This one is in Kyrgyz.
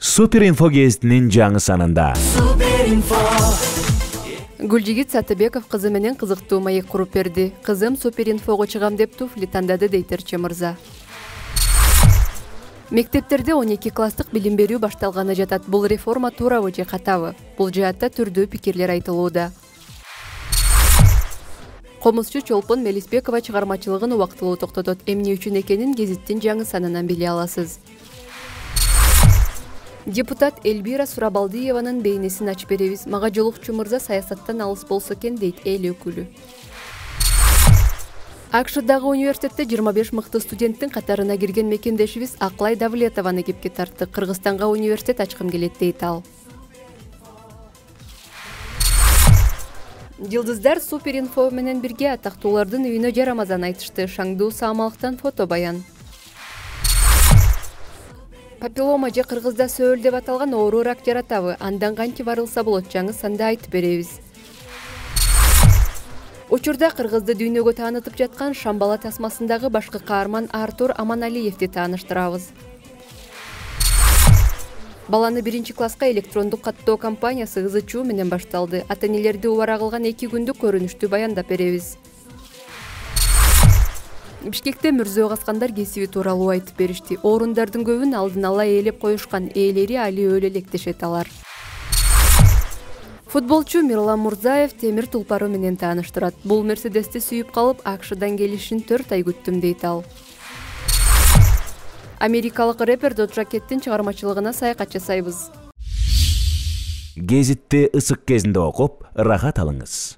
Суперинфо гезитинин жаңы санында. Гүлжигит Сатыбеков кызы менен кызыктуу маек куруп берди. Кызым Суперинфого чыгам деп туфли тандады дейт мырза. Мектептерде 12 класстык билим берүү башталганы жатат. Бул реформа туурабы же катабы? Бул жаатта түрдүү пикирлер айтылууда. Комузчу Чолпон Мелисбекова чыгармачылыгын убактылуу токтотот. Эмне үчүн экенин гезиттин жаңы санынан биле аласыз. Депутат Эльбира Сурабалдиеванын бейнесин ачып беребиз. Мага жолукчу мырза саясаттан алыс болсо экен дейт эл өкүлү. АКШдагы университетте 25 мыкты студенттин катарына кирген мекендешибиз Аклай Давлетованы кепке тартты. Кыргызстанга университет ачкым келет дейт ал. Жылдыздар Суперинфо менен бирге атактуулардын үйүнө жарамазан айтышты. Шаңдуу саамалыктан фото баян. Папиллома же кыргызда сөөл деп аталган оору рак жаратабы? Андан канча барылса болот? Жаңы санда айтып беребиз. Учурда кыргызды дүйнөгө таанытып жаткан Шамбала тасмасындагы башкы каарман Артур Аманалиевди тааныштырабыз. Баланы 1-класска электрондук каттоо компаниясы ызы-чуу менен башталды. Ата-энелерди убара кылган 2 күндүк көрүнүштү баяндап беребиз. Бишкекте Мүрзө Каскандар кесиби тууралуу айтып беришти. Орундардын көбүн алдын ала ээлеп коюшкан, ээлери али өлө электешет алар. Футболчу Мирлан Мурзаев темир тулпары менен тааныштырат. Бул Мерседести сүйүп калып, АКШдан келишин 4 ай күттүм дейт ал. Америкалык рэпер Доджа Кеттин чыгармачылыгына саякат жасайбыз. Гезитти ысык кезинде окуп, рахат алыңыз.